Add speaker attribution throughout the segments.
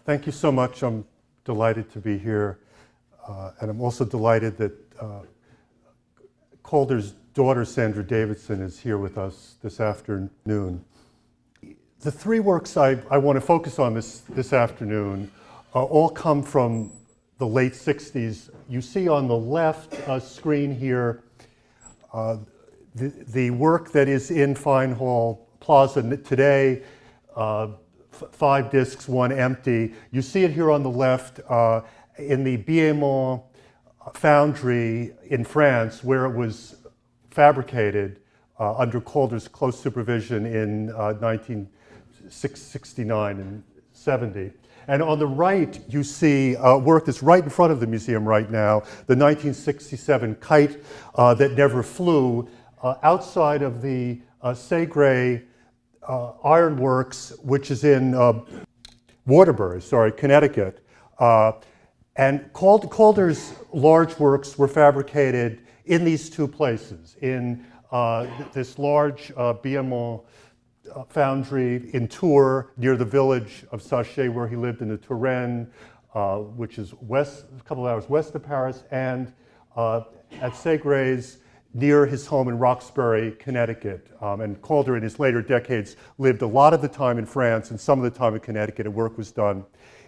Speaker 1: Thank you so much. I'm delighted to be here. And I'm also delighted that Calder's daughter, Sandra Davidson, is here with us this afternoon. The three works I want to focus on this afternoon all come from the late 60s. You see on the left screen here the work that is in Fine Hall Plaza today, 5 discs, 1 empty. You see it here on the left in the Biémont foundry in France, where it was fabricated under Calder's close supervision in 1969 and 70. And on the right, you see work that's right in front of the museum right now, the 1967 kite that never flew, outside of the Segre Ironworks, which is in Waterbury, Connecticut. And Calder's large works were fabricated in these two places, in this large Biémont foundry in Tours, near the village of Sachet, where he lived in the Touraine, which is a couple of hours west of Paris, and at Segre's, near his home in Roxbury, Connecticut. And Calder, in his later decades, lived a lot of the time in France and some of the time in Connecticut, and work was done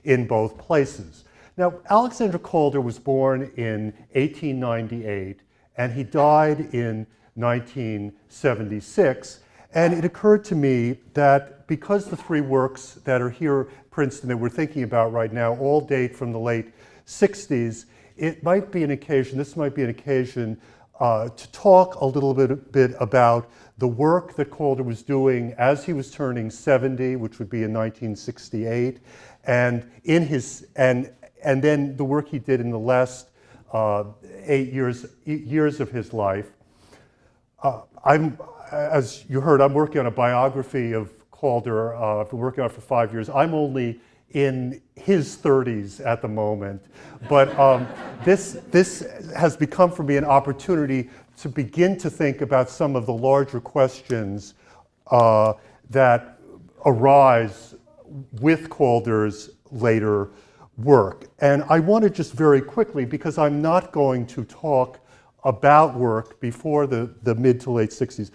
Speaker 1: in both places. Now, Alexander Calder was born in 1898, and he died in 1976. And it occurred to me that because the three works that are here at Princeton that we're thinking about right now all date from the late 60s, it might be an occasion, this might be an occasion to talk a little bit about the work that Calder was doing as he was turning 70, which would be in 1968, and then the work he did in the last 8 years of his life. As you heard, I'm working on a biography of Calder. I've been working on it for 5 years. I'm only in his 30s at the moment, but this has become for me an opportunity to begin to think about some of the larger questions that arise with Calder's later work. And I want to just very quickly, because I'm not going to talk about work before the mid to late 60s.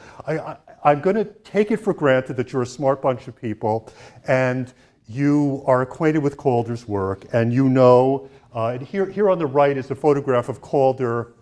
Speaker 1: I'm going to take it for granted that you're a smart bunch of people and you are acquainted with Calder's work, and you know, and here on the right is a photograph of Calder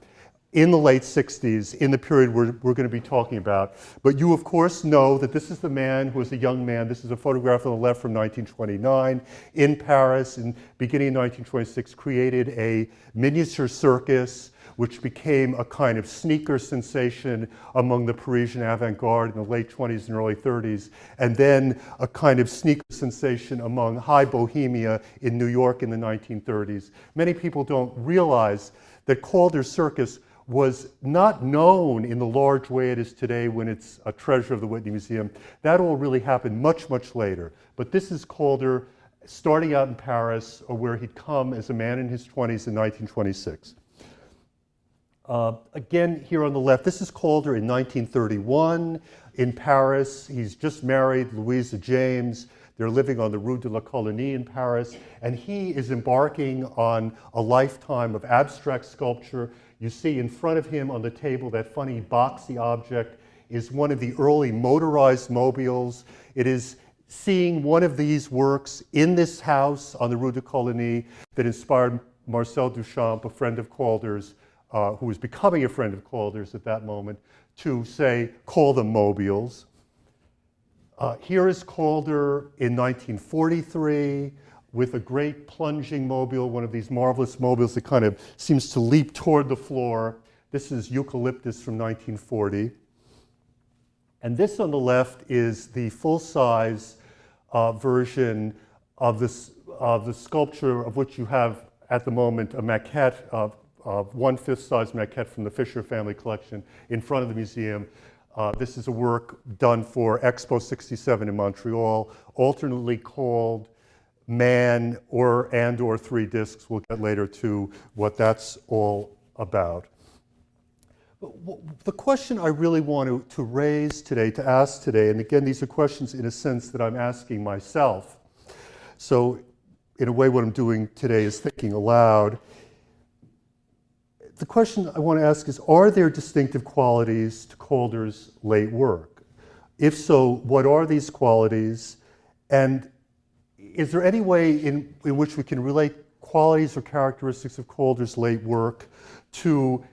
Speaker 1: in the late 60s, in the period we're going to be talking about. But you, of course, know that this is the man who was a young man. This is a photograph on the left from 1929 in Paris, and beginning in 1926, created a miniature circus which became a kind of sneaker sensation among the Parisian avant-garde in the late 20s and early 30s, and then a kind of sneaker sensation among high bohemia in New York in the 1930s. Many people don't realize that Calder's circus was not known in the large way it is today when it's a treasure of the Whitney Museum. That all really happened much, much later. But this is Calder starting out in Paris, where he'd come as a man in his 20s in 1926. Again, here on the left, this is Calder in 1931 in Paris. He's just married Louisa James. They're living on the Rue de la Colonie in Paris, and he is embarking on a lifetime of abstract sculpture. You see in front of him on the table that funny boxy object is one of the early motorized mobiles. It is seeing one of these works in this house on the Rue de Colonie that inspired Marcel Duchamp, a friend of Calder's, who was becoming a friend of Calder's at that moment, to call them mobiles. Here is Calder in 1943 with a great plunging mobile, one of these marvelous mobiles that kind of seems to leap toward the floor. This is Eucalyptus from 1940. And this on the left is the full-size version of the sculpture of which you have at the moment a maquette of 1/5 size maquette from the Fisher family collection in front of the museum. This is a work done for Expo 67 in Montreal, alternately called Man or 3 discs. We'll get later to what that's all about. The question I really want to raise today, to ask today, and again, these are questions in a sense that I'm asking myself. So in a way, what I'm doing today is thinking aloud. The question I want to ask is, are there distinctive qualities to Calder's late work? If so, what are these qualities? And is there any way in which we can relate qualities or characteristics of Calder's late work to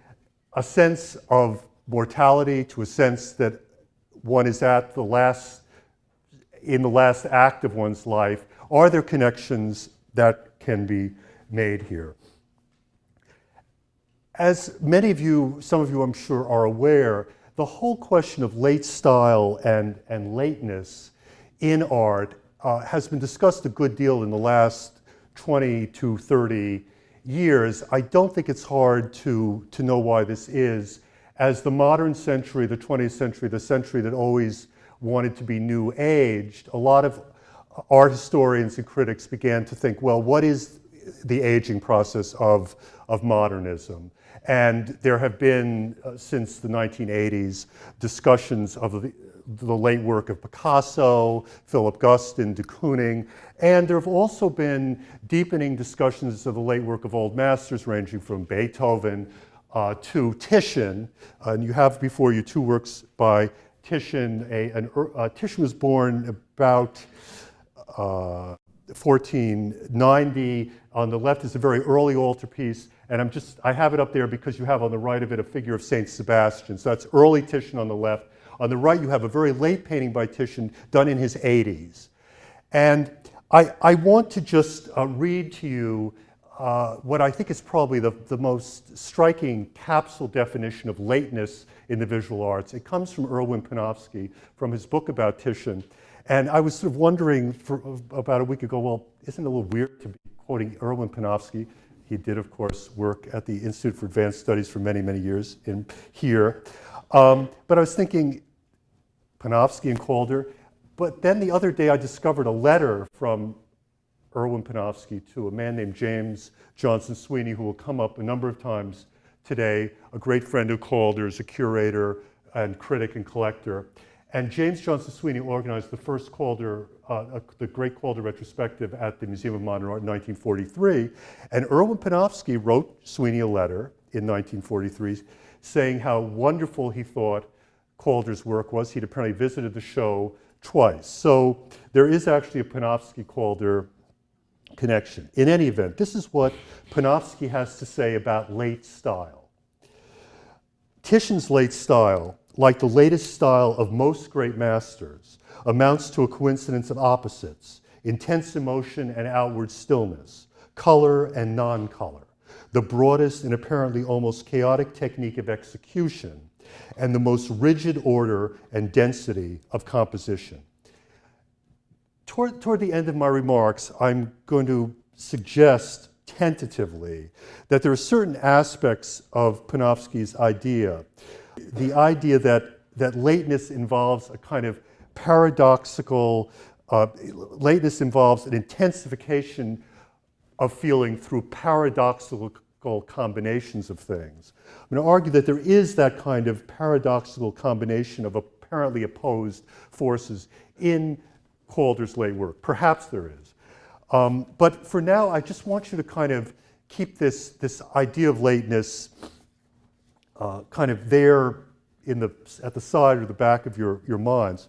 Speaker 1: a sense of mortality, to a sense that one is at in the last act of one's life? Are there connections that can be made here? As many of you, some of you I'm sure are aware, the whole question of late style and lateness in art has been discussed a good deal in the last 20 to 30 years. I don't think it's hard to know why this is. As the modern century, the 20th century, the century that always wanted to be new aged, a lot of art historians and critics began to think, well, what is the aging process of modernism? And there have been, since the 1980s, discussions of the late work of Picasso, Philip Guston, de Kooning, and there have also been deepening discussions of the late work of old masters ranging from Beethoven to Titian. And you have before you two works by Titian. Titian was born about 1490. On the left is a very early altarpiece, and I have it up there because you have on the right of it a figure of Saint Sebastian. So that's early Titian on the left. On the right, you have a very late painting by Titian done in his 80s. And I want to just read to you what I think is probably the most striking capsule definition of lateness in the visual arts. It comes from Erwin Panofsky, from his book about Titian. And I was sort of wondering about a week ago, well, isn't it a little weird to be quoting Erwin Panofsky? He did, of course, work at the Institute for Advanced Studies for many, many years here. But I was thinking, Panofsky and Calder. But then the other day I discovered a letter from Erwin Panofsky to a man named James Johnson Sweeney, who will come up a number of times today, a great friend of Calder's, a curator and critic and collector. And James Johnson Sweeney organized the first Calder, the Great Calder retrospective at the Museum of Modern Art in 1943. And Erwin Panofsky wrote Sweeney a letter in 1943 saying how wonderful he thought Calder's work was. He'd apparently visited the show twice. So there is actually a Panofsky-Calder connection. In any event, this is what Panofsky has to say about late style. Titian's late style, like the latest style of most great masters, amounts to a coincidence of opposites: intense emotion and outward stillness, color and non-color, the broadest and apparently almost chaotic technique of execution, and the most rigid order and density of composition. Toward the end of my remarks, I'm going to suggest tentatively that there are certain aspects of Panofsky's idea. The idea that lateness involves a kind of paradoxical, lateness involves an intensification of feeling through paradoxical combinations of things. I'm going to argue that there is that kind of paradoxical combination of apparently opposed forces in Calder's late work. Perhaps there is. But for now, I just want you to kind of keep this idea of lateness kind of there at the side or the back of your minds.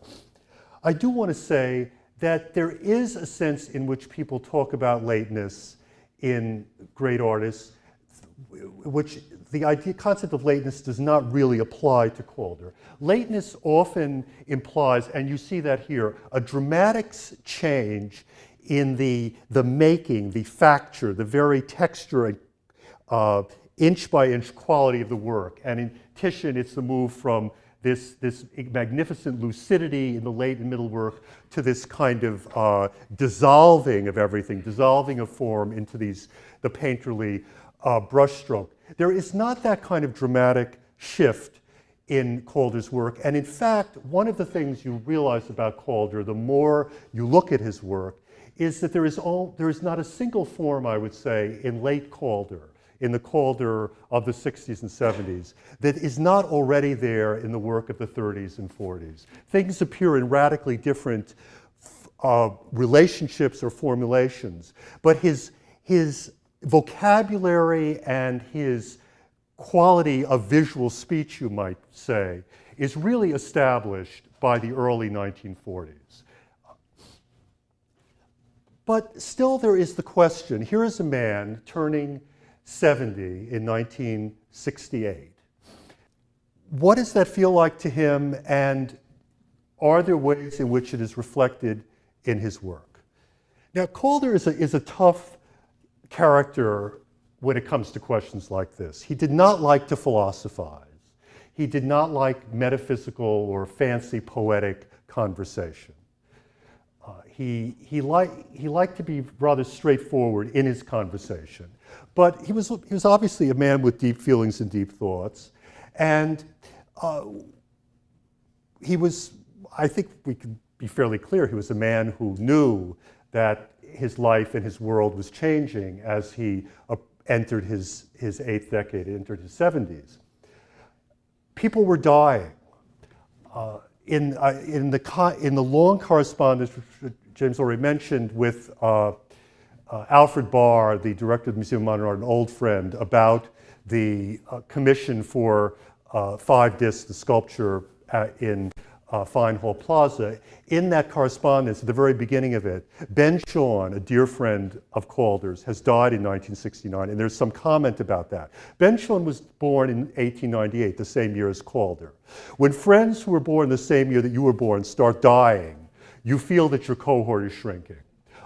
Speaker 1: I do want to say that there is a sense in which people talk about lateness in great artists, which the concept of lateness does not really apply to Calder. Lateness often implies, and you see that here, a dramatic change in the making, the facture, the very texture, inch by inch quality of the work. And in Titian, it's the move from this magnificent lucidity in the late and middle work to this kind of dissolving of everything, dissolving of form into the painterly brushstroke. There is not that kind of dramatic shift in Calder's work. And in fact, one of the things you realize about Calder, the more you look at his work, is that there is not a single form, I would say, in late Calder, in the Calder of the 60s and 70s, that is not already there in the work of the 30s and 40s. Things appear in radically different relationships or formulations, but his vocabulary and his quality of visual speech, you might say, is really established by the early 1940s. But still there is the question, here is a man turning 70 in 1968. What does that feel like to him, and are there ways in which it is reflected in his work? Now, Calder is a tough character when it comes to questions like this. He did not like to philosophize. He did not like metaphysical or fancy poetic conversation. He liked to be rather straightforward in his conversation. But he was obviously a man with deep feelings and deep thoughts. And he was, I think we can be fairly clear, he was a man who knew that his life and his world was changing as he entered his eighth decade, entered his 70s. People were dying. In the long correspondence, which James already mentioned, with Alfred Barr, the director of the Museum of Modern Art, an old friend, about the commission for 5 discs, the sculpture in Fine Hall Plaza. In that correspondence, at the very beginning of it, Ben Shawn, a dear friend of Calder's, has died in 1969, and there's some comment about that. Ben Shawn was born in 1898, the same year as Calder. When friends who were born the same year that you were born start dying, you feel that your cohort is shrinking.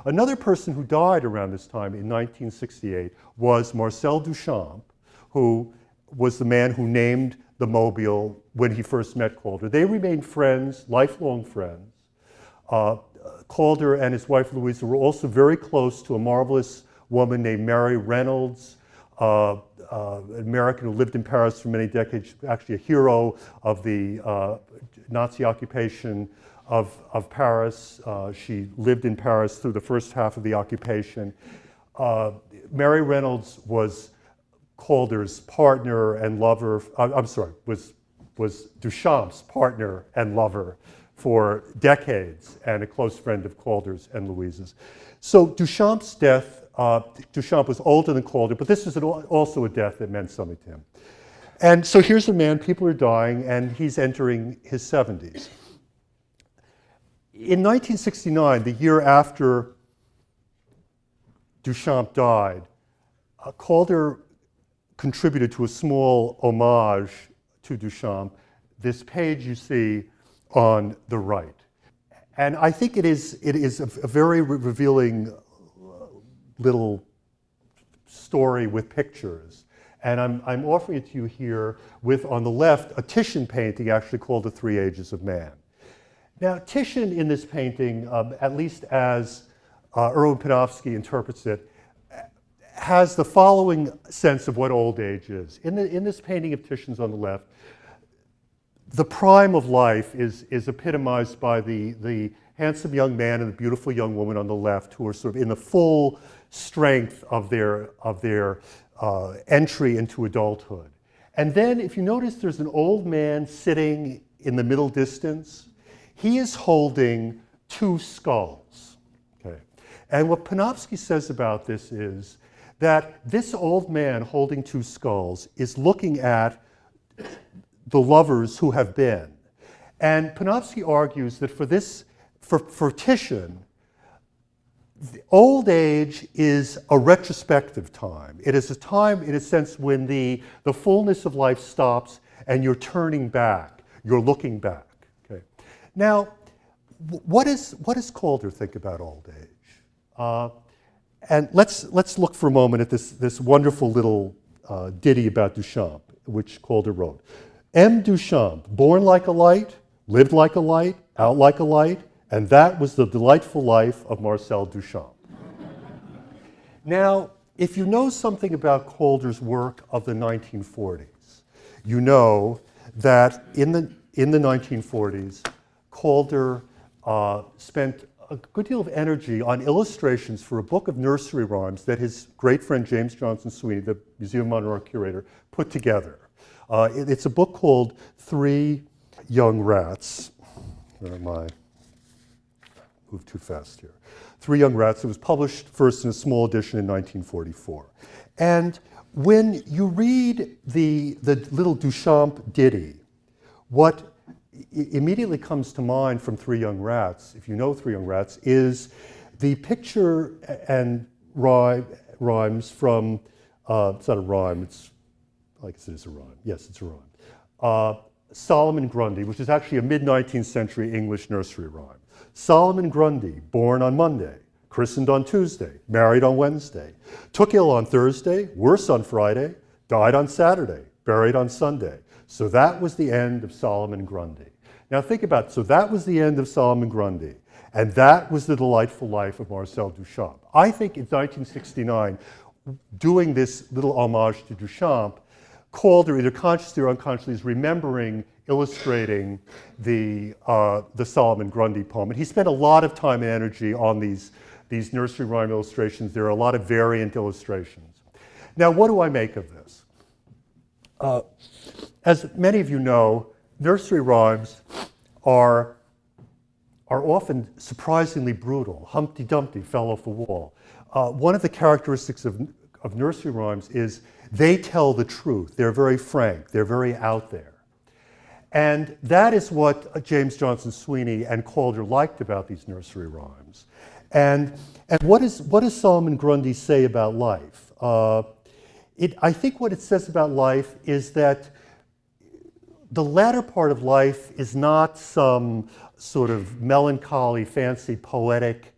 Speaker 1: Another person who died around this time in 1968 was Marcel Duchamp, who was the man who named the Mobile when he first met Calder. They remained friends, lifelong friends. Calder and his wife Louisa were also very close to a marvelous woman named Mary Reynolds, an American who lived in Paris for many decades, actually a hero of the Nazi occupation of Paris. She lived in Paris through the first half of the occupation. Mary Reynolds was Calder's partner and lover, was Duchamp's partner and lover for decades, and a close friend of Calder's and Louise's. So Duchamp's death, Duchamp was older than Calder, but this was also a death that meant something to him. And so here's a man, people are dying, and he's entering his 70s. In 1969, the year after Duchamp died, Calder contributed to a small homage to Duchamp, this page you see on the right. And I think it is a very revealing little story with pictures. And I'm offering it to you here with, on the left, a Titian painting actually called The Three Ages of Man. Now, Titian in this painting, at least as Erwin Panofsky interprets it, has the following sense of what old age is. In this painting of Titian's on the left, the prime of life is epitomized by the handsome young man and the beautiful young woman on the left, who are sort of in the full strength of their entry into adulthood. And then, if you notice, there's an old man sitting in the middle distance. He is holding 2 skulls. Okay. And what Panofsky says about this is that this old man holding 2 skulls is looking at the lovers who have been. And Panofsky argues that for Titian, old age is a retrospective time. It is a time, in a sense, when the fullness of life stops and you're turning back, you're looking back. Okay. Now, what does Calder think about old age? And let's look for a moment at this wonderful little ditty about Duchamp, which Calder wrote. M. Duchamp, born like a light, lived like a light, out like a light, and that was the delightful life of Marcel Duchamp. Now, if you know something about Calder's work of the 1940s, you know that in the 1940s, Calder spent a good deal of energy on illustrations for a book of nursery rhymes that his great friend James Johnson Sweeney, the Museum of Modern Art curator, put together. It's a book called 3 Young Rats. Where am I? move too fast here. Three Young Rats. It was published first in a small edition in 1944. And when you read the little Duchamp ditty, what immediately comes to mind from Three Young Rats, if you know Three Young Rats, is the picture and rhymes from, it's not a rhyme, it's, I guess it is a rhyme. Yes, it's a rhyme. Solomon Grundy, which is actually a mid-19th century English nursery rhyme. Solomon Grundy, born on Monday, christened on Tuesday, married on Wednesday, took ill on Thursday, worse on Friday, died on Saturday, buried on Sunday. So that was the end of Solomon Grundy. Now think about it. So that was the end of Solomon Grundy. And that was the delightful life of Marcel Duchamp. I think in 1969, doing this little homage to Duchamp, Calder, either consciously or unconsciously, is remembering, illustrating the Solomon Grundy poem. And he spent a lot of time and energy on these nursery rhyme illustrations. There are a lot of variant illustrations. Now, what do I make of this? As many of you know, nursery rhymes are often surprisingly brutal. Humpty Dumpty fell off the wall. One of the characteristics of nursery rhymes is they tell the truth. They're very frank. They're very out there. And that is what James Johnson Sweeney and Calder liked about these nursery rhymes. And what does Solomon Grundy say about life? I think what it says about life is that the latter part of life is not some sort of melancholy, fancy, poetic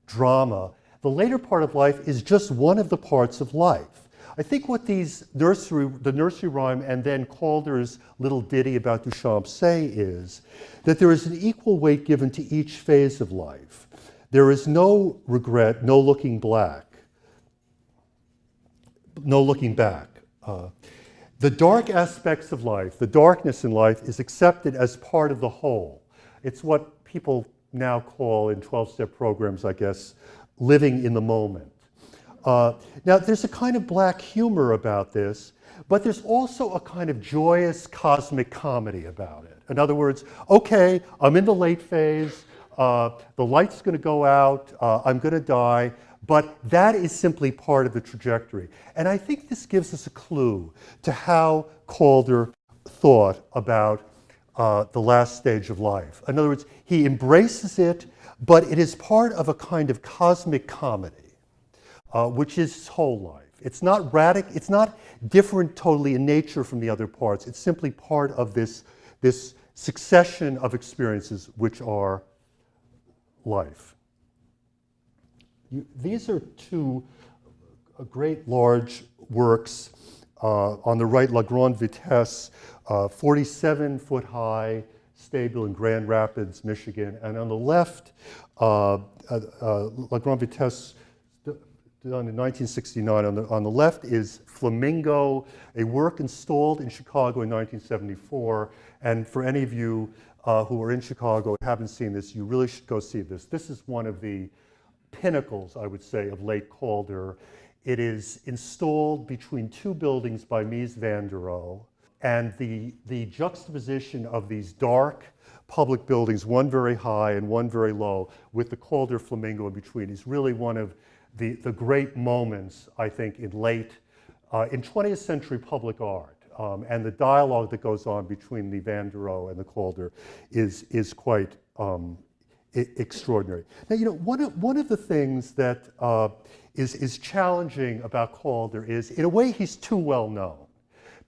Speaker 1: drama. The later part of life is just one of the parts of life. I think what the nursery rhyme and then Calder's little ditty about Duchamp say is that there is an equal weight given to each phase of life. There is no regret, no looking back. The dark aspects of life, the darkness in life, is accepted as part of the whole. It's what people now call in 12-step programs, I guess, living in the moment. Now, there's a kind of black humor about this, but there's also a kind of joyous cosmic comedy about it. In other words, okay, I'm in the late phase, the light's going to go out, I'm going to die, but that is simply part of the trajectory. And I think this gives us a clue to how Calder thought about the last stage of life. In other words, he embraces it, but it is part of a kind of cosmic comedy. Which is his whole life. It's not radical, it's not different totally in nature from the other parts. It's simply part of this succession of experiences which are life. These are two great large works. On the right, La Grande Vitesse, 47-foot high, stable in Grand Rapids, Michigan. And on the left, La Grande Vitesse, done in 1969. On the left is Flamingo, a work installed in Chicago in 1974. And for any of you who are in Chicago and haven't seen this, you really should go see this. This is one of the pinnacles, I would say, of late Calder. It is installed between two buildings by Mies van der Rohe. And the juxtaposition of these dark public buildings, one very high and one very low, with the Calder Flamingo in between, is really one of the great moments, I think, in 20th century public art. And the dialogue that goes on between the Van der Rohe and the Calder is quite extraordinary. Now, you know, one of the things that is challenging about Calder is, in a way, he's too well known.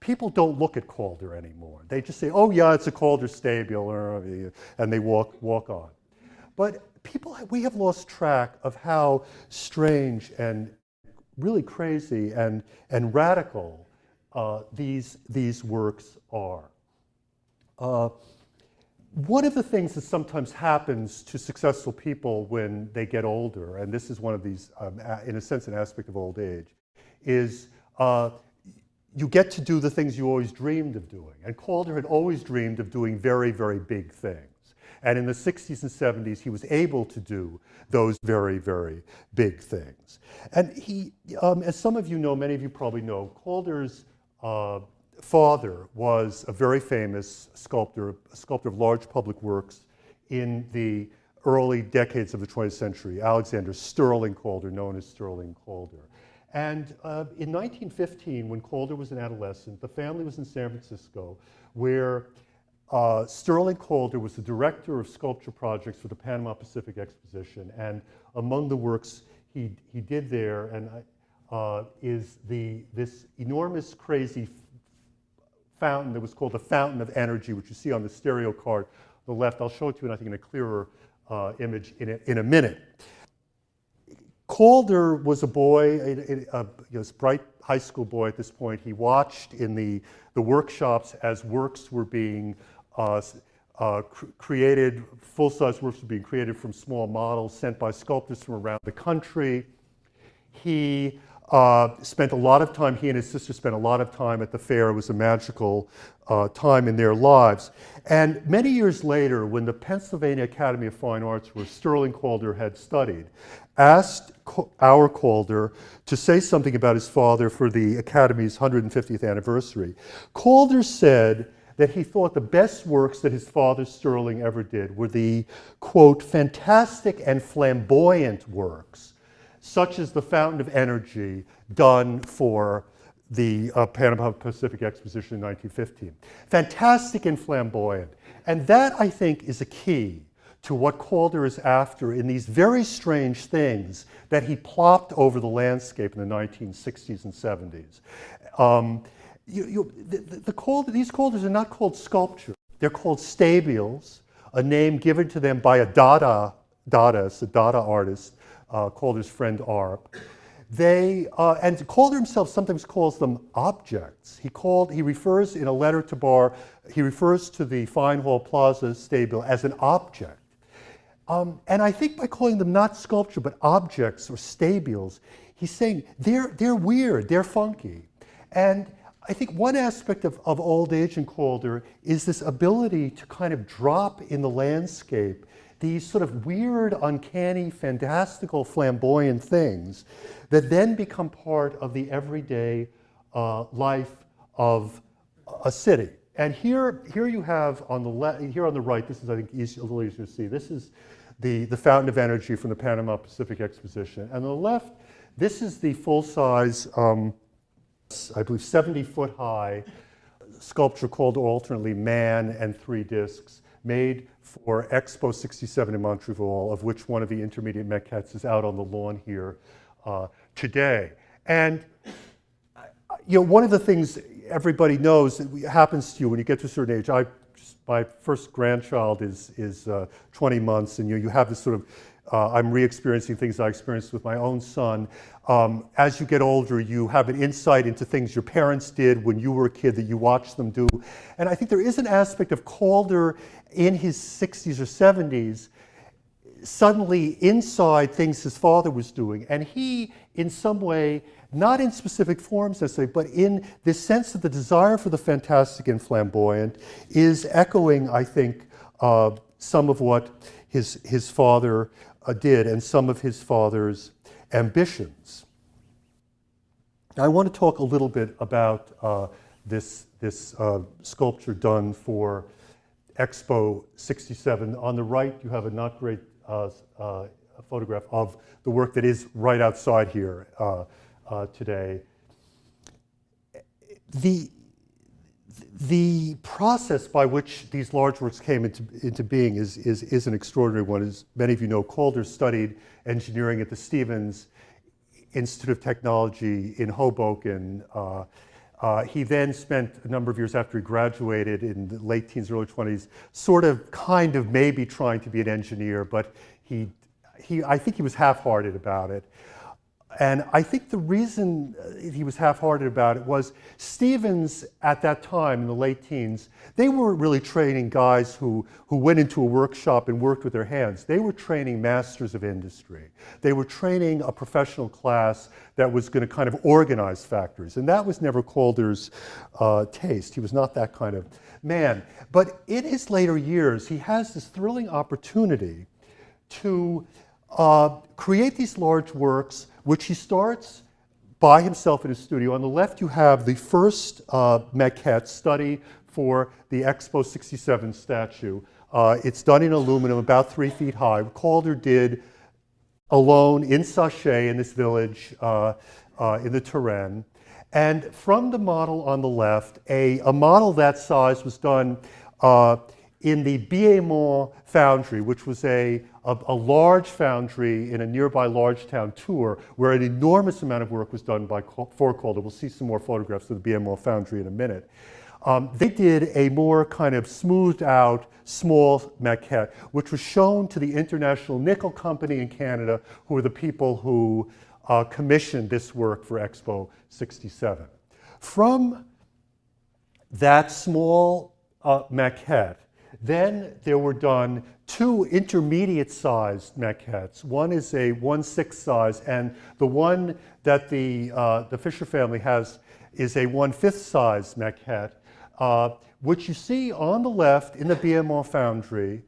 Speaker 1: People don't look at Calder anymore. They just say, oh yeah, it's a Calder stabile, and they walk on. But we have lost track of how strange and really crazy and radical these works are. One of the things that sometimes happens to successful people when they get older, and this is one of these, in a sense, an aspect of old age, is you get to do the things you always dreamed of doing. And Calder had always dreamed of doing very, very big things. And in the 60s and 70s, he was able to do those very, very big things. And he, as some of you know, many of you probably know, Calder's father was a very famous sculptor, a sculptor of large public works in the early decades of the 20th century, Alexander Sterling Calder, known as Sterling Calder. And in 1915, when Calder was an adolescent, the family was in San Francisco, where Sterling Calder was the director of sculpture projects for the Panama Pacific Exposition. And among the works he did there is this enormous, crazy fountain that was called the Fountain of Energy, which you see on the stereo card on the left. I'll show it to you, I think, in a clearer image in a minute. Calder was a boy, a bright high school boy at this point. He watched in the workshops as works were being created, full-size works were being created from small models sent by sculptors from around the country. He spent a lot of time, he and his sister spent a lot of time at the fair. It was a magical time in their lives. And many years later, when the Pennsylvania Academy of Fine Arts, where Sterling Calder had studied, asked our Calder to say something about his father for the Academy's 150th anniversary, Calder said that he thought the best works that his father Sterling ever did were the, quote, fantastic and flamboyant works, such as the Fountain of Energy done for the Panama Pacific Exposition in 1915. Fantastic and flamboyant. And that, I think, is a key to what Calder is after in these very strange things that he plopped over the landscape in the 1960s and 70s. These Calders are not called sculpture. They're called stabiles, a name given to them by a Dadaist, a Dada artist, Calder's friend Arp. And Calder himself sometimes calls them objects. He refers in a letter to Barr, he refers to the Fine Hall Plaza stabile as an object. And I think by calling them not sculpture, but objects or stabiles, he's saying they're weird, they're funky. And I think one aspect of old age in Calder is this ability to kind of drop in the landscape these sort of weird, uncanny, fantastical, flamboyant things that then become part of the everyday life of a city. And here you have on the left, here on the right, this is, I think, a little easier to see. This is the Fountain of Energy from the Panama Pacific Exposition. And on the left, this is the full-size, I believe 70-foot high sculpture called alternately Man and Three Discs, made for Expo 67 in Montreal, of which one of the intermediate maquettes is out on the lawn here today. And one of the things everybody knows that happens to you when you get to a certain age, my first grandchild is 20 months, and you have this sort of, I'm re-experiencing things I experienced with my own son. As you get older, you have an insight into things your parents did when you were a kid that you watched them do. And I think there is an aspect of Calder in his 60s or 70s, suddenly inside things his father was doing. And he, in some way, not in specific forms necessarily, but in this sense of the desire for the fantastic and flamboyant, is echoing, I think, some of what his father did and some of his father's ambitions. I want to talk a little bit about this sculpture done for Expo 67. On the right, you have a not great photograph of the work that is right outside here today. The process by which these large works came into being is an extraordinary one. As many of you know, Calder studied engineering at the Stevens Institute of Technology in Hoboken. He then spent a number of years after he graduated in the late teens, early 20s, sort of, kind of, maybe trying to be an engineer, but I think he was half-hearted about it. And I think the reason he was half-hearted about it was Stevens, at that time, in the late teens, they weren't really training guys who went into a workshop and worked with their hands. They were training masters of industry. They were training a professional class that was going to kind of organize factories. And that was never Calder's taste. He was not that kind of man. But in his later years, he has this thrilling opportunity to create these large works, which he starts by himself in his studio. On the left, you have the first maquette study for the Expo 67 statue It's done in aluminum, about 3 feet high. Calder did alone in Sachet, in this village in the Touraine. And from the model on the left, a model that size was done in the Biémont foundry, which was a large foundry in a nearby large town, Tours, where an enormous amount of work was done for Calder. We'll see some more photographs of the Biémont foundry in a minute. They did a more kind of smoothed out small maquette, which was shown to the International Nickel Company in Canada, who are the people who commissioned this work for Expo 67. From that small maquette, then there were done 2 intermediate-sized maquettes. One is a 1/6 size, and the one that the Fisher family has is a 1/5 size maquette, which you see on the left in the Biémont foundry,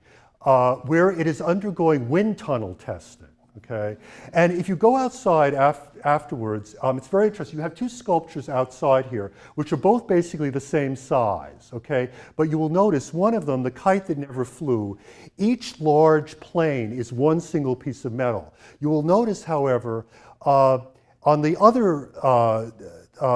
Speaker 1: where it is undergoing wind tunnel testing. Okay, and if you go outside afterwards, it's very interesting. You have 2 sculptures outside here, which are both basically the same size. Okay, but you will notice one of them, the kite that never flew, each large plane is one single piece of metal. You will notice, however, on the other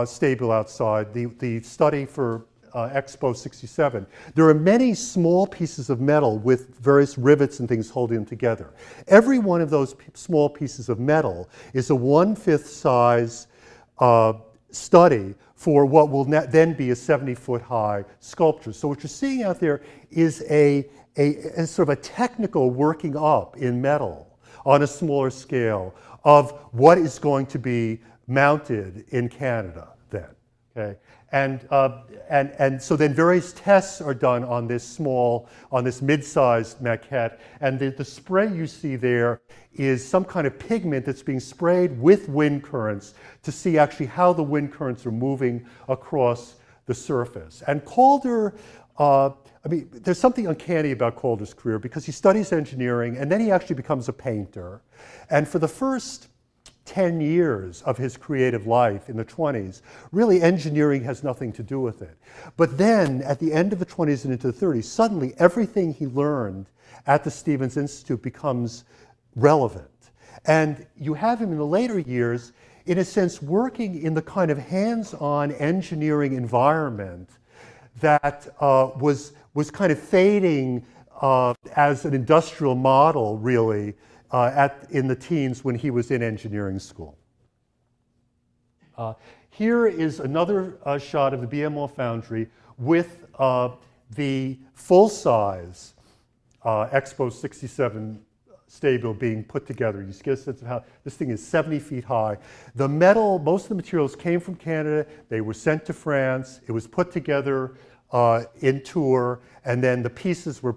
Speaker 1: stabile outside, the study for Expo 67, there are many small pieces of metal with various rivets and things holding them together. Every one of those small pieces of metal is a 1/5 size study for what will then be a 70-foot high sculpture. So what you're seeing out there is a sort of a technical working up in metal on a smaller scale of what is going to be mounted in Canada then. Okay? And so then various tests are done on this mid-sized maquette, and the spray you see there is some kind of pigment that's being sprayed with wind currents to see actually how the wind currents are moving across the surface. And Calder, there's something uncanny about Calder's career because he studies engineering and then he actually becomes a painter. And for the first 10 years of his creative life in the 20s, really engineering has nothing to do with it. But then at the end of the 20s and into the 30s, suddenly everything he learned at the Stevens Institute becomes relevant. And you have him in the later years, in a sense, working in the kind of hands-on engineering environment that was kind of fading as an industrial model, really, in the teens when he was in engineering school. Here is another shot of the Biémont foundry with the full-size Expo 67 stabile being put together. You get a sense of how this thing is 70 feet high. The metal, most of the materials came from Canada. They were sent to France. It was put together in Tours, and then the pieces were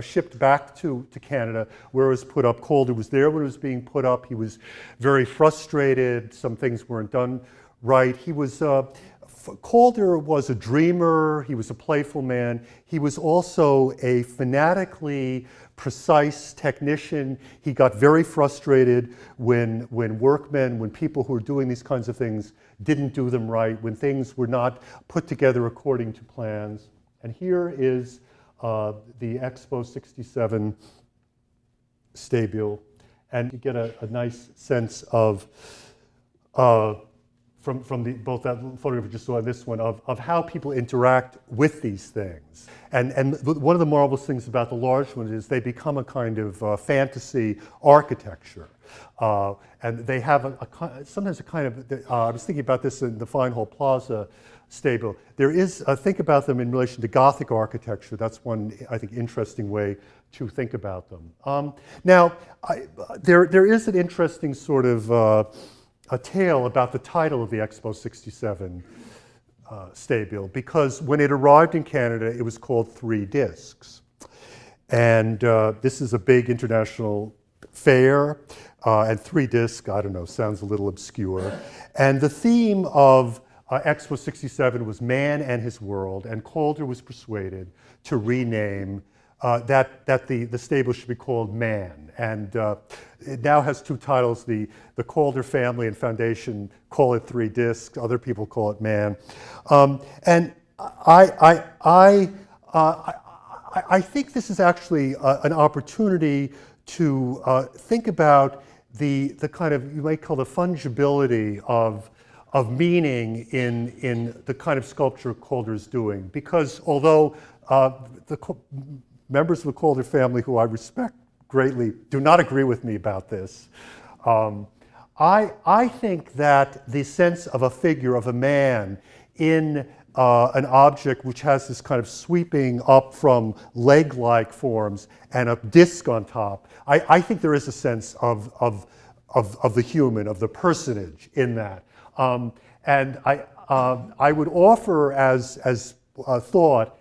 Speaker 1: shipped back to Canada, where it was put up. Calder was there when it was being put up. He was very frustrated. Some things weren't done right. Calder was a dreamer. He was a playful man. He was also a fanatically precise technician. He got very frustrated when people who were doing these kinds of things didn't do them right, when things were not put together according to plans. And here is the Expo 67 stabile, and you get a nice sense of from both that photograph you just saw and this one of how people interact with these things. And one of the marvelous things about the large ones is they become a kind of fantasy architecture. And they have sometimes a kind of, I was thinking about this in the Fine Hall Plaza stabile. There is, think about them in relation to Gothic architecture. That's one, I think, interesting way to think about them. Now, there is an interesting sort of a tale about the title of the Expo 67 stabile, because when it arrived in Canada, it was called 3 Discs. And this is a big international fair, and 3 Disc, I don't know, sounds a little obscure. And the theme of Expo 67 was man and his world, and Calder was persuaded to rename that the stabile should be called Man. And it now has 2 titles. The Calder family and foundation call it 3 Discs. Other people call it Man. And I I think this is actually an opportunity to think about the kind of, you might call the fungibility of meaning in the kind of sculpture Calder's doing. Because although members of the Calder family, who I respect greatly, do not agree with me about this, I think that the sense of a figure, of a man, in an object which has this kind of sweeping up from leg-like forms and a disc on top, I think there is a sense of the human, of the personage in that. And I would offer as a thought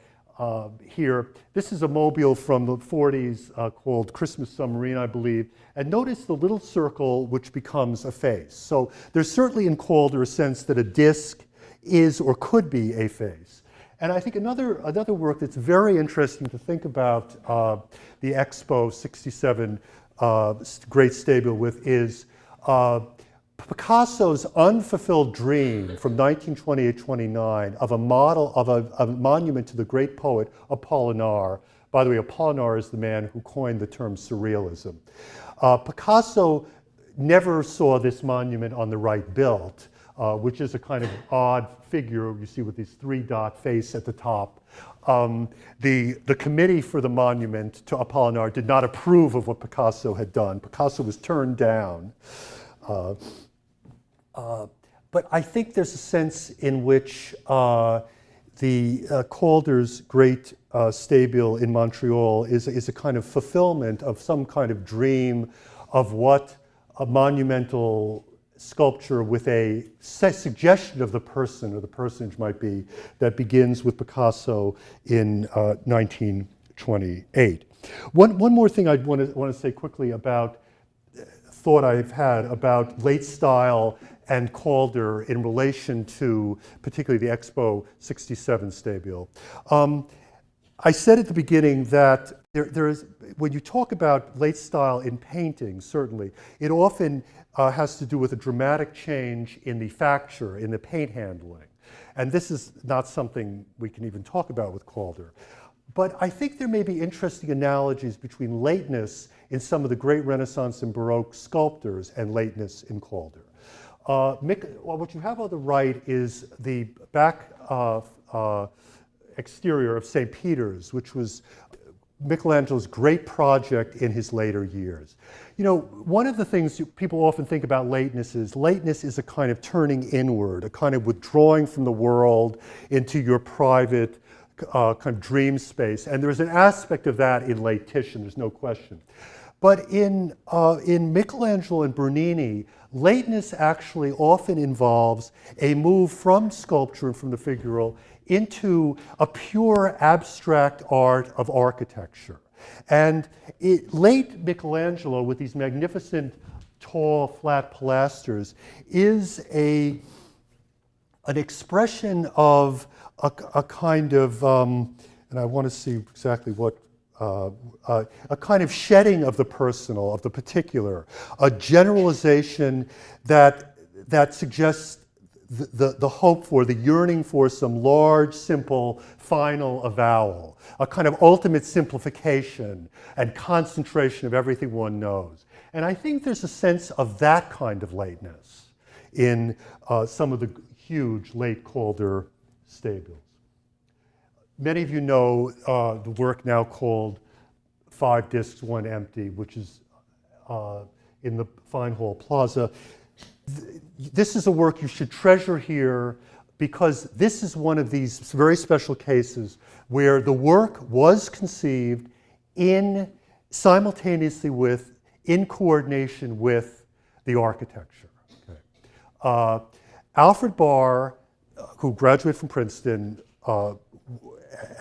Speaker 1: here, this is a mobile from the 40s called Christmas Submarine, I believe. And notice the little circle which becomes a face. So there's certainly in Calder a sense that a disc is or could be a face. And I think another work that's very interesting to think about the Expo 67 great stabile with is Picasso's unfulfilled dream from 1928-29 of a model of a monument to the great poet Apollinaire. By the way, Apollinaire is the man who coined the term surrealism. Picasso never saw this monument on the right built, which is a kind of odd figure you see with this three-dot face at the top. The committee for the monument to Apollinaire did not approve of what Picasso had done. Picasso was turned down. But I think there's a sense in which Calder's great stabile in Montreal is a kind of fulfillment of some kind of dream of what a monumental sculpture with a suggestion of the person or the personage might be, that begins with Picasso in 1928. One more thing I'd want to say quickly about thought I've had about late style and Calder in relation to particularly the Expo 67 stabile. I said at the beginning that there is, when you talk about late style in painting, certainly, it often has to do with a dramatic change in the facture, in the paint handling. And this is not something we can even talk about with Calder. But I think there may be interesting analogies between lateness in some of the great Renaissance and Baroque sculptors and lateness in Calder. What you have on the right is the back exterior of St. Peter's, which was Michelangelo's great project in his later years. You know, one of the things people often think about lateness is a kind of turning inward, a kind of withdrawing from the world into your private kind of dream space. And there's an aspect of that in late Titian, there's no question. But in Michelangelo and Bernini, lateness actually often involves a move from sculpture and from the figural into a pure abstract art of architecture. And late Michelangelo, with these magnificent, tall, flat pilasters, is an expression of a kind of, and I want to see exactly what, a kind of shedding of the personal, of the particular, a generalization that suggests the hope for, the yearning for some large, simple, final avowal, a kind of ultimate simplification and concentration of everything one knows. And I think there's a sense of that kind of lateness in some of the huge late Calder stabiles. Many of you know the work now called 5 Discs, 1 Empty, which is in the Fine Hall Plaza. This is a work you should treasure here because this is one of these very special cases where the work was conceived simultaneously with, in coordination with the architecture. Okay. Alfred Barr, who graduated from Princeton,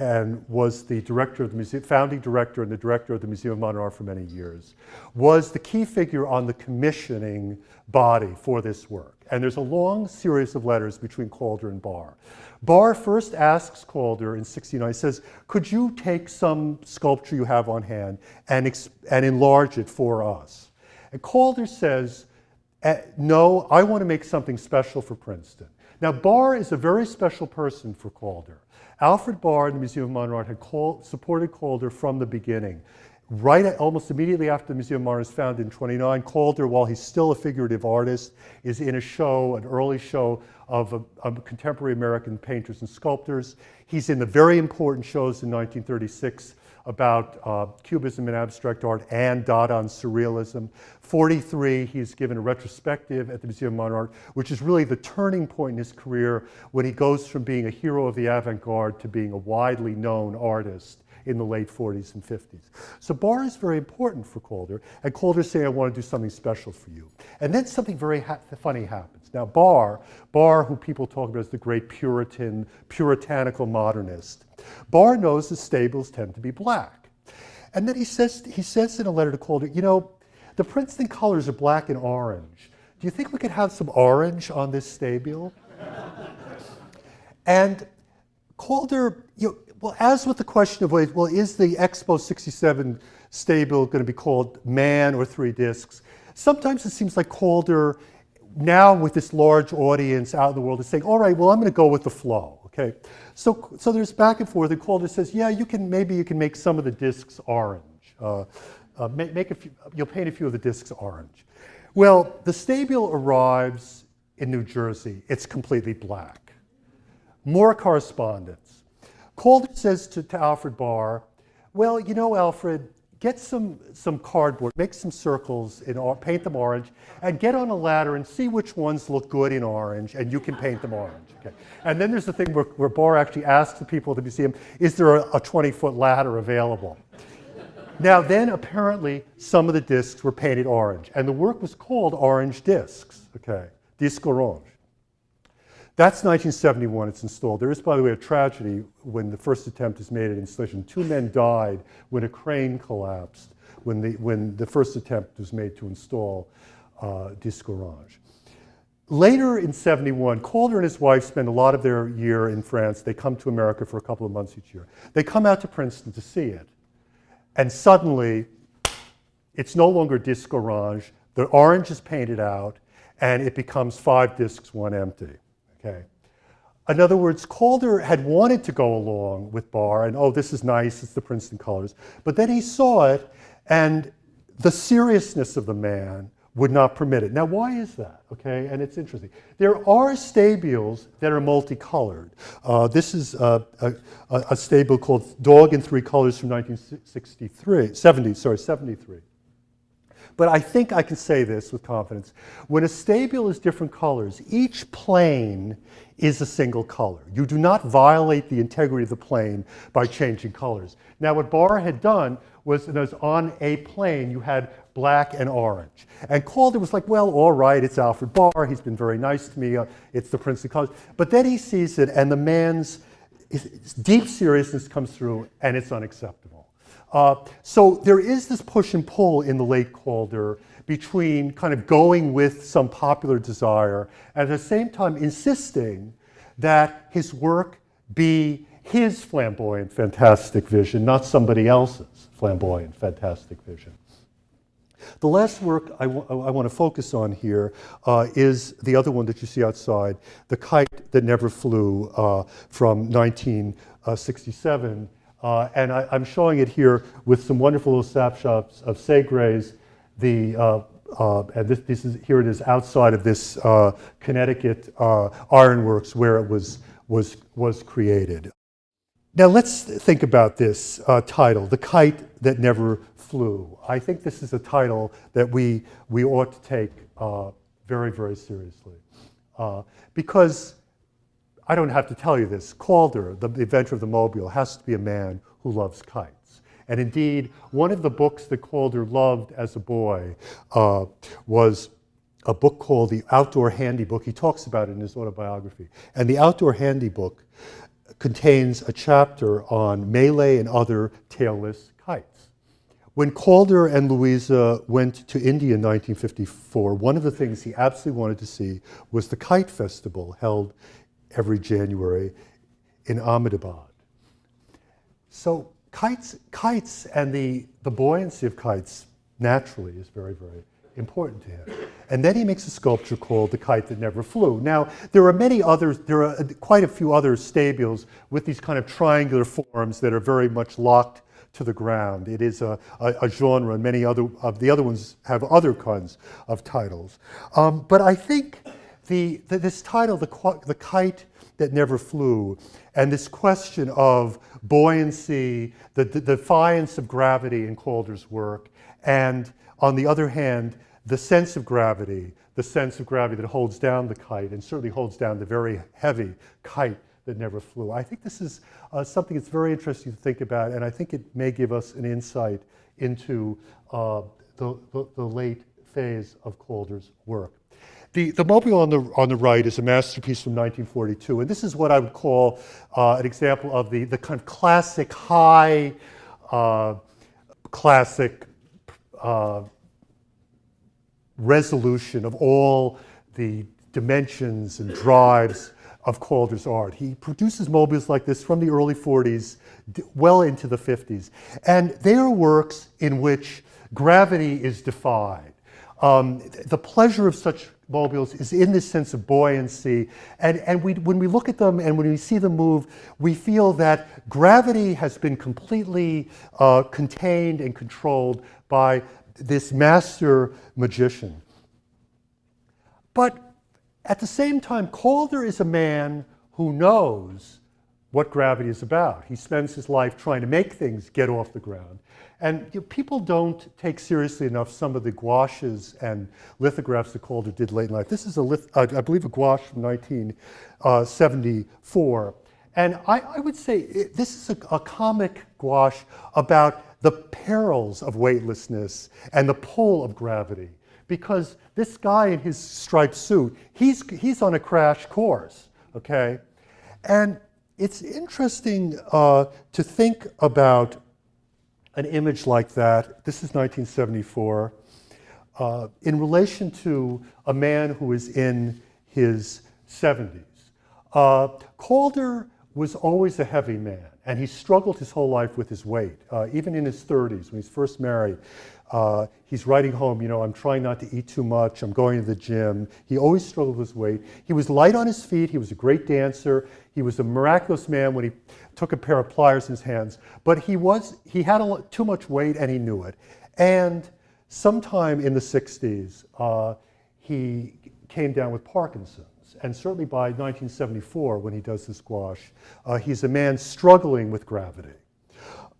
Speaker 1: and was the director of the museum, founding director and the director of the Museum of Modern Art for many years, was the key figure on the commissioning body for this work. And there's a long series of letters between Calder and Barr. Barr first asks Calder in '69, says, could you take some sculpture you have on hand and enlarge it for us? And Calder says, no, I want to make something special for Princeton. Now, Barr is a very special person for Calder. Alfred Barr and the Museum of Modern Art had supported Calder from the beginning. Almost immediately after the Museum of Modern Art was founded in '29, Calder, while he's still a figurative artist, is in a show, an early show of contemporary American painters and sculptors. He's in the very important shows in 1936 about Cubism and abstract art and Dada and Surrealism. 43, he's given a retrospective at the Museum of Modern Art, which is really the turning point in his career when he goes from being a hero of the avant-garde to being a widely known artist in the late 40s and 50s. So Barr is very important for Calder, and Calder's saying, I want to do something special for you. And then something very funny happens. Now Barr, who people talk about as the great puritanical modernist, Barr knows that stabiles tend to be black. And then he says in a letter to Calder, you know, the Princeton colors are black and orange. Do you think we could have some orange on this stabile? And Calder, well, as with the question of, well, is the Expo 67 stabile going to be called Man or Three Discs? Sometimes it seems like Calder, now with this large audience out in the world, is saying, all right, well, I'm going to go with the flow, okay? So there's back and forth, and Calder says, yeah, maybe you can make some of the discs orange. You'll paint a few of the discs orange. Well, the stabile arrives in New Jersey. It's completely black. More correspondence. Calder says to Alfred Barr, well, you know, Alfred, get some cardboard, make some circles, paint them orange, and get on a ladder and see which ones look good in orange, and you can paint them orange. Okay. And then there's the thing where Barr actually asks the people at the museum, is there a 20-foot ladder available? Now then, apparently, some of the discs were painted orange, and the work was called Orange Discs, okay, Disque Orange. That's 1971, it's installed. There is, by the way, a tragedy when the first attempt is made at installation. 2 men died when a crane collapsed when the first attempt was made to install Disque Orange. Later in '71, Calder and his wife spend a lot of their year in France. They come to America for a couple of months each year. They come out to Princeton to see it. And suddenly, it's no longer Disque Orange. The orange is painted out, and it becomes 5 discs, 1 empty. Okay. In other words, Calder had wanted to go along with Barr, and oh, this is nice, it's the Princeton colors. But then he saw it, and the seriousness of the man would not permit it. Now, why is that? Okay, and it's interesting. There are stabiles that are multicolored. This is a stabile called Dog in 3 Colors from 1973. But I think I can say this with confidence. When a stabile is different colors, each plane is a single color. You do not violate the integrity of the plane by changing colors. Now, what Barr had done was on a plane, you had black and orange. And Calder was like, well, all right, it's Alfred Barr. He's been very nice to me. It's the Princeton colors. But then he sees it, and the man's deep seriousness comes through, and it's unacceptable. So there is this push and pull in the late Calder between kind of going with some popular desire and at the same time insisting that his work be his flamboyant, fantastic vision, not somebody else's flamboyant, fantastic vision. The last work I want to focus on here is the other one that you see outside, The Kite That Never Flew from 1967. And I'm showing it here with some wonderful little snapshots of Segre's. And here it is outside of this Connecticut ironworks where it was created. Now let's think about this title, The Kite That Never Flew. I think this is a title that we ought to take very, very seriously. Because I don't have to tell you this, Calder, the inventor of the mobile, has to be a man who loves kites. And indeed, one of the books that Calder loved as a boy was a book called The Outdoor Handybook. He talks about it in his autobiography. And the Outdoor Handybook contains a chapter on Malay and other tailless kites. When Calder and Louisa went to India in 1954, one of the things he absolutely wanted to see was the kite festival held every January in Ahmedabad. So kites and the buoyancy of kites naturally is very, very important to him. And then he makes a sculpture called The Kite That Never Flew. Now, there are quite a few other stabiles with these kind of triangular forms that are very much locked to the ground. It is a genre, and many of the other ones have other kinds of titles. But I think this title, The Kite That Never Flew, and this question of buoyancy, the defiance of gravity in Calder's work, and on the other hand, the sense of gravity that holds down the kite and certainly holds down the very heavy kite that never flew. I think this is something that's very interesting to think about, and I think it may give us an insight into the late phase of Calder's work. The mobile on the right is a masterpiece from 1942, and this is what I would call an example of the kind of classic high, classic resolution of all the dimensions and drives of Calder's art. He produces mobiles like this from the early 40s, well into the 50s, and they are works in which gravity is defied. The pleasure of such mobiles is in this sense of buoyancy, and when we look at them and when we see them move, we feel that gravity has been completely contained and controlled by this master magician. But at the same time, Calder is a man who knows what gravity is about. He spends his life trying to make things get off the ground. And people don't take seriously enough some of the gouaches and lithographs that Calder did late in life. This is I believe a gouache from 1974. And I would say this is a comic gouache about the perils of weightlessness and the pull of gravity. Because this guy in his striped suit, he's on a crash course, okay? And it's interesting to think about an image like that. This is 1974, in relation to a man who is in his 70s. Calder was always a heavy man, and he struggled his whole life with his weight. Even in his 30s, when he's first married, he's writing home, I'm trying not to eat too much, I'm going to the gym. He always struggled with his weight. He was light on his feet, he was a great dancer, he was a miraculous man when he took a pair of pliers in his hands, but he had too much weight and he knew it. And sometime in the 60s, he came down with Parkinson's. And certainly by 1974, when he does this gouache, he's a man struggling with gravity.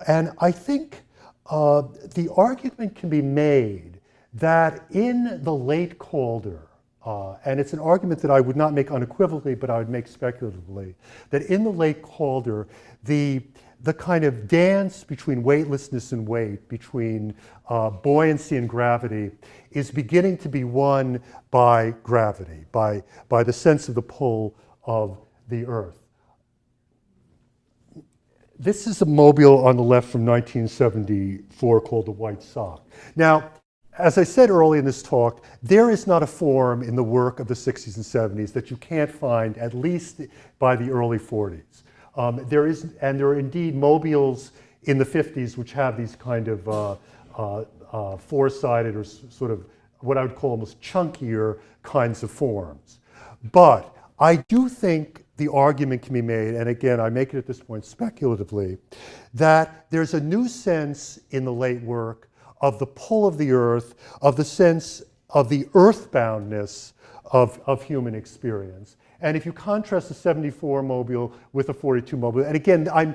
Speaker 1: And I think the argument can be made that in the late Calder, and it's an argument that I would not make unequivocally, but I would make speculatively, that in the late Calder, the kind of dance between weightlessness and weight, between buoyancy and gravity, is beginning to be won by gravity, by the sense of the pull of the earth. This is a mobile on the left from 1974 called the White Sock. Now, as I said early in this talk, there is not a form in the work of the 60s and 70s that you can't find, at least by the early 40s. There are indeed mobiles in the 50s which have these kind of four-sided or sort of what I would call almost chunkier kinds of forms. But I do think the argument can be made, and again, I make it at this point speculatively, that there's a new sense in the late work of the pull of the earth, of the sense of the earthboundness of human experience. And if you contrast the 74 mobile with the 42 mobile, and again, I'm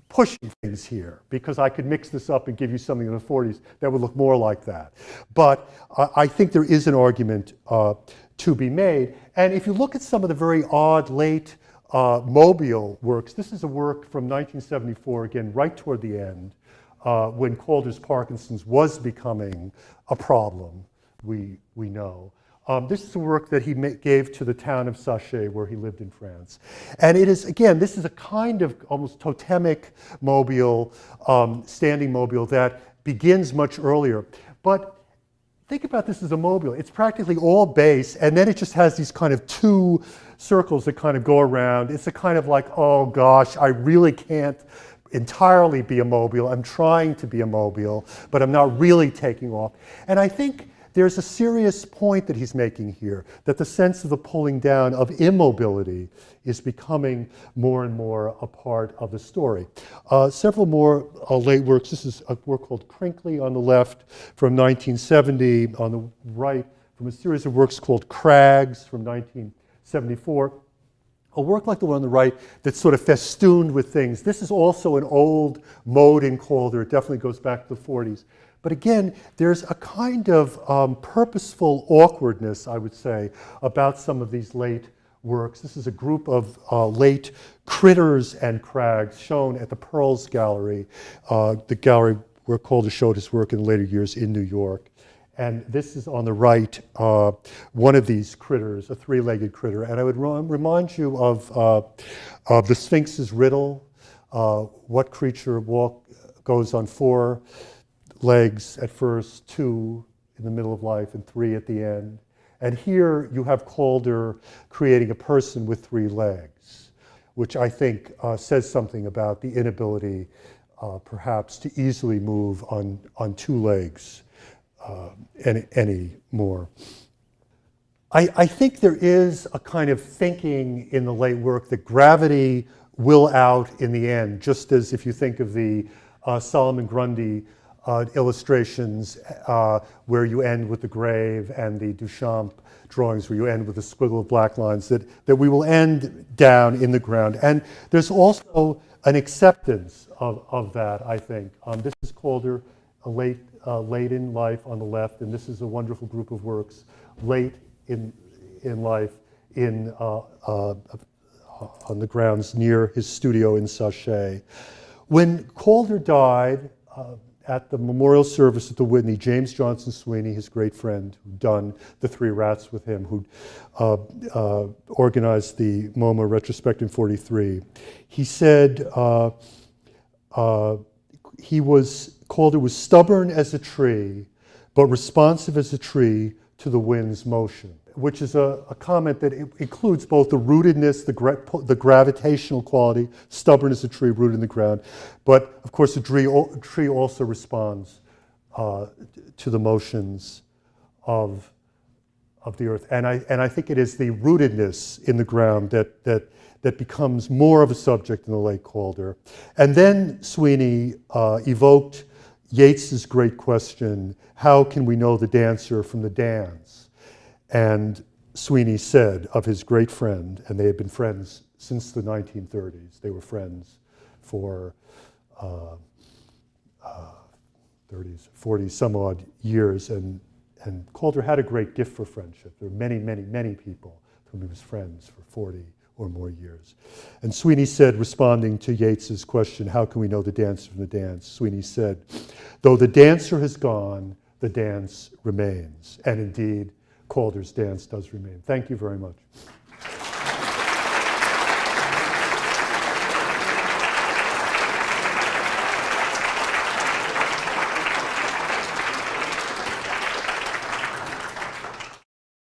Speaker 1: pushing things here because I could mix this up and give you something in the 40s that would look more like that. But I think there is an argument to be made. And if you look at some of the very odd late mobile works, this is a work from 1974, again, right toward the end, when Calder's Parkinson's was becoming a problem, we know. This is a work that he gave to the town of Sachet, where he lived in France. And it is, again, this is a kind of almost totemic mobile, standing mobile that begins much earlier. But think about this as a mobile. It's practically all base, and then it just has these kind of two circles that kind of go around. It's a kind of like, oh gosh, I really can't entirely be a mobile. I'm trying to be a mobile, but I'm not really taking off. And I think there's a serious point that he's making here, that the sense of the pulling down of immobility is becoming more and more a part of the story. Several more late works. This is a work called Crinkly on the left from 1970, on the right from a series of works called Crags from 1974. A work like the one on the right that's sort of festooned with things. This is also an old mode in Calder. It definitely goes back to the 40s. But again, there's a kind of purposeful awkwardness, I would say, about some of these late works. This is a group of late critters and crags shown at the Perl's Gallery, the gallery where Calder showed his work in later years in New York. And this is on the right, one of these critters, a three-legged critter. And I would remind you of the Sphinx's riddle. What creature goes on four legs at first, two in the middle of life, and three at the end? And here you have Calder creating a person with three legs, which I think says something about the inability, perhaps, to easily move on two legs any more. I think there is a kind of thinking in the late work that gravity will out in the end, just as if you think of the Solomon Grundy illustrations where you end with the grave, and the Duchamp drawings where you end with a squiggle of black lines, that we will end down in the ground. And there's also an acceptance of that, I think. This is Calder, late in life on the left, and this is a wonderful group of works late in life on the grounds near his studio in Sachet. When Calder died, at the memorial service at the Whitney, James Johnson Sweeney, his great friend, who'd done The Three Rats with him, who organized the MoMA retrospective in '43, he said Calder was stubborn as a tree, but responsive as a tree to the wind's motion, which is a comment that includes both the rootedness, the gravitational quality, stubborn as a tree rooted in the ground, but of course the tree also responds to the motions of the earth. And I think it is the rootedness in the ground that becomes more of a subject in the late Calder. And then Sweeney evoked Yeats's great question, how can we know the dancer from the dance? And Sweeney said of his great friend, and they had been friends since the 1930s, they were friends for 30s, 40s, some odd years, and Calder had a great gift for friendship. There were many, many, many people with whom he was friends for 40 or more years. And Sweeney said, responding to Yeats's question, how can we know the dancer from the dance? Sweeney said, though the dancer has gone, the dance remains. And indeed, Calder's dance does remain. Thank you very much.